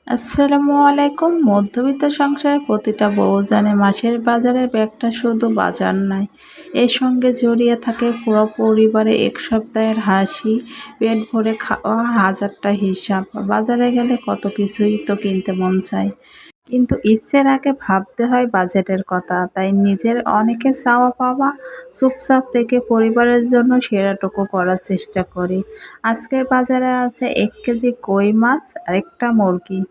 আসসালামু আলাইকুম। মধ্যবিত্ত সংসারের প্রতিটা বউ জানে মাসের বাজারের ব্যাগটা শুধু বাজার নয়, এর সঙ্গে জড়িয়ে থাকে পুরো পরিবারের এক সপ্তাহের হাসি, পেট ভরে খাওয়া, হাজারটা হিসাব। বাজারে গেলে কত কিছুই তো কিনতে মন চায়, কিন্তু ইচ্ছের আগে ভাবতে হয় বাজেটের কথা। তাই নিজের অনেকে চাওয়া পাওয়া চুপচাপ রেখে পরিবারের জন্য সেরাটুকু করার চেষ্টা করি। আজকের বাজারে আছে 1 কেজি কই মাছ আর একটা মুরগি।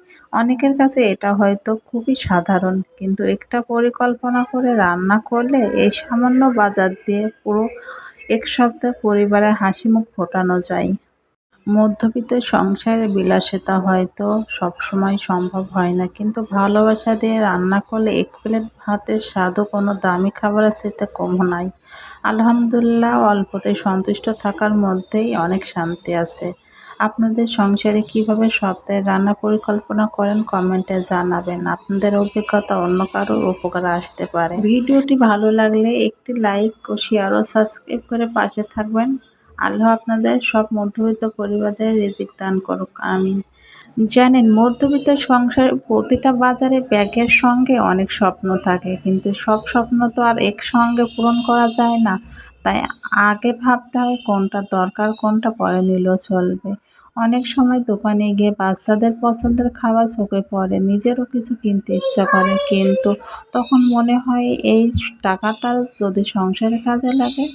অনেকের কাছে এটা হয়তো খুবই সাধারণ, কিন্তু একটা পরিকল্পনা করে রান্না করলে এই সামান্য বাজার দিয়ে পুরো এক সপ্তাহ পরিবারের হাসিমুখ ফোটানো যায়। মধ্যবিত্ত সংসারে বিলাসিতা হয়তো সবসময় সম্ভব হয় না, কিন্তু ভালোবাসা দিয়ে রান্না করলে এক প্লেট ভাতের স্বাদও কোনো দামি খাবারের চাইতে কম নয়। আলহামদুলিল্লাহ, অল্পতে সন্তুষ্ট থাকার মধ্যেই অনেক শান্তি আছে। আপনাদের সংসারে কিভাবে সপ্তাহের রান্না পরিকল্পনা করেন কমেন্টে জানাবেন। আপনাদের অভিজ্ঞতা অন্য কারোর উপকারে আসতে পারে। ভিডিওটি ভালো লাগলে একটি লাইক ও শেয়ার ও সাবস্ক্রাইব করে পাশে থাকবেন। আল্লাহ আপনাদের সব মধ্যবিত্ত পরিবারদের রিজিক দান করুক, আমিন। জানেন, মধ্যবিত্ত সংসারের প্রতিটা বাজারে ব্যাগের সঙ্গে অনেক স্বপ্ন থাকে, কিন্তু সব স্বপ্ন তো আর একসঙ্গে পূরণ করা যায় না। তাই আগে ভাবতে হয় কোনটা দরকার, কোনটা পরে নিলেও চলবে। অনেক সময় দোকানে গিয়ে বাচ্চাদের পছন্দের খাবার চোখে পড়ে, নিজেরও কিছু কিনতে ইচ্ছা করে, কিন্তু তখন মনে হয় এই টাকাটা যদি সংসারে কাজে লাগে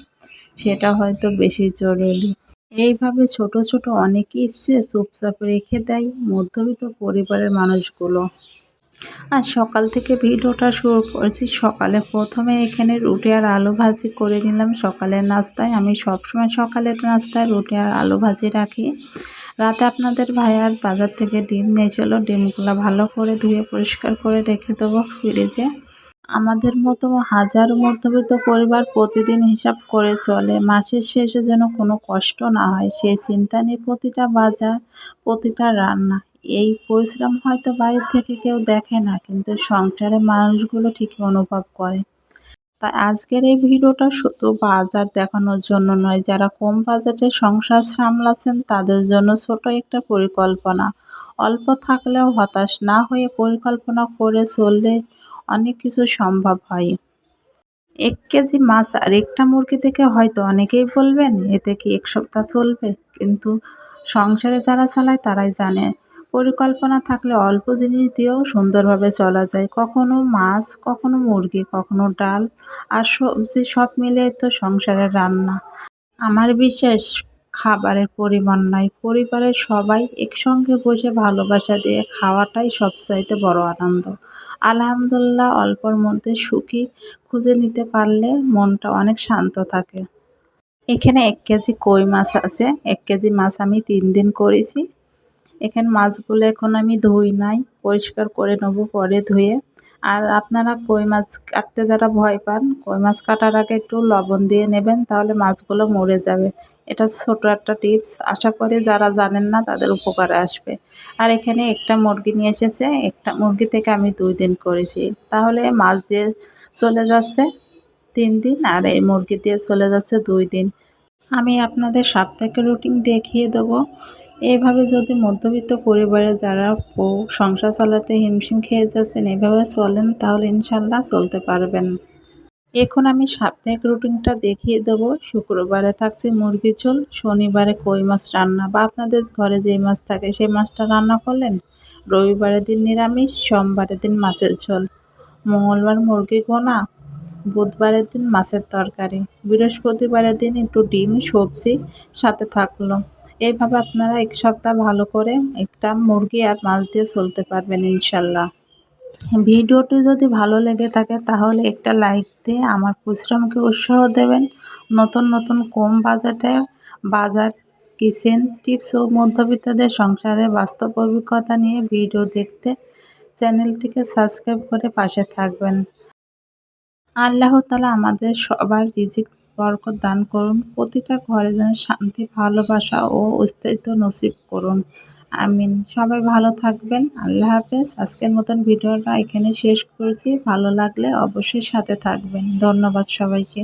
সেটা হয়তো বেশি জরুরি। এইভাবে ছোট ছোট অনেক ইচ্ছে চুপচাপ রেখে দেয় মধ্যবিত্ত পরিবারের মানুষগুলো। আর সকাল থেকে ভিডিওটা শুরু করেছি। সকালে প্রথমে এখানে রুটি আর আলু ভাজি করে নিলাম সকালের নাস্তায়। আমি সবসময় সকালের নাস্তায় রুটি আর আলু ভাজি রাখি। রাতে আপনাদের ভাইয়ার বাজার থেকে ডিম নিয়েছিল, ডিমগুলো ভালো করে ধুয়ে পরিষ্কার করে রেখে দেবো ফ্রিজে। আমাদের মতো হাজারো মধ্যবিত্ত পরিবার প্রতিদিন হিসাব করে চলে, মাসের শেষে যেন কোনো কষ্ট না হয় সেই চিন্তা নিয়ে প্রতিটা বাজার, প্রতিটা রান্না। এই পরিশ্রম হয়তো বাইরে থেকে কেউ দেখে না, কিন্তু সংসারের মানুষগুলো ঠিকই অনুভব করে। তাই আজকের এই ভিডিওটা শুধু বাজার দেখানোর জন্য নয়, যারা কম বাজেটে সংসার সামলাচ্ছেন তাদের জন্য ছোট একটা পরিকল্পনা। অল্প থাকলেও হতাশ না হয়ে পরিকল্পনা করে চললে অনেক কিছু সম্ভব হয়। 1 কেজি মাছ আর একটা মুরগি থেকে হয়তো অনেকেই বলবেন, এতে কি এক সপ্তাহ চলবে? কিন্তু সংসারে যারা চালায় তারাই জানে, পরিকল্পনা থাকলে অল্প জিনিস দিয়েও সুন্দরভাবে চলা যায়। কখনো মাছ, কখনো মুরগি, কখনো ডাল আর সবজি, সব মিলিয়ে তো সংসারের রান্না। আমার বিশ্বাস, খাবারের পরিমাণ নয়, পরিবারের সবাই একসঙ্গে বসে ভালোবাসা দিয়ে খাওয়াটাই সবচাইতে বড় আনন্দ। আলহামদুলিল্লাহ, অল্পর মধ্যে সুখী খুঁজে নিতে পারলে মনটা অনেক শান্ত থাকে। এখানে 1 কেজি কই মাছ আছে। 1 কেজি মাছ আমি 3 দিন করেছি। এখানে মাছগুলো এখন আমি ধুই নাই, পরিষ্কার করে নেব পরে ধুয়ে। আর আপনারা কই মাছ কাটতে যারা ভয় পান, কই মাছ কাটার আগে একটু লবণ দিয়ে নেবেন, তাহলে মাছগুলো মরে যাবে। এটা ছোট একটা টিপস, আশা করি যারা জানেন না তাদের উপকারে আসবে। আর এখানে একটা মুরগি নিয়ে এসেছে, একটা মুরগি থেকে আমি 2 দিন করেছি, তাহলে মাছ দিয়ে চলে যাচ্ছে 3 দিন আর এই মুরগি দিয়ে চলে যাচ্ছে 2 দিন। আমি আপনাদের সাপ্তাহিক রুটিন দেখিয়ে দেবো। এভাবে যদি মধ্যবিত্ত পরিবারে যারা সংসার চালাতে হিমশিম খেয়ে যাচ্ছেন এভাবে চলেন, তাহলে ইনশাল্লাহ চলতে পারবেন। এখন আমি সাপ্তাহিক রুটিনটা দেখিয়ে দেবো। শুক্রবারে থাকছে মুরগি ঝোল, শনিবারে কই মাছ রান্না বা আপনাদের ঘরে যেই মাছ থাকে সেই মাছটা রান্না করলেন, রবিবারের দিন নিরামিষ, সোমবারের দিন মাছের ঝোল, মঙ্গলবার মুরগি ভুনা, বুধবারের দিন মাছের তরকারি, বৃহস্পতিবারের দিন একটু ডিম সবজি সাথে থাকলো। এইভাবে আপনারা এক সপ্তাহ ভালো করে একটা মুরগি আর মাছ দিয়ে চলতে পারবেন ইনশাল্লাহ। ভিডিওটি যদি ভালো লেগে থাকে তাহলে একটা লাইক দিয়ে আমার পরিশ্রমকে উৎসাহ দেবেন। নতুন নতুন কম বাজেটে বাজার, কিচেন টিপস ও মধ্যবিত্তদের সংসারের বাস্তব অভিজ্ঞতা নিয়ে ভিডিও দেখতে চ্যানেলটিকে সাবস্ক্রাইব করে পাশে থাকবেন। আল্লাহ তাআলা আমাদের সবার রিজিক বরকত দান করুন। প্রতিটা ঘরে যেন শান্তি, ভালোবাসা ও অস্তিত্ব নসিব করুন, আমিন। সবাই ভালো থাকবেন। আল্লাহ হাফেজ। আজকের মতন ভিডিওটা এখানে শেষ করছি। ভালো লাগলে অবশ্যই সাথে থাকবেন। ধন্যবাদ সবাইকে।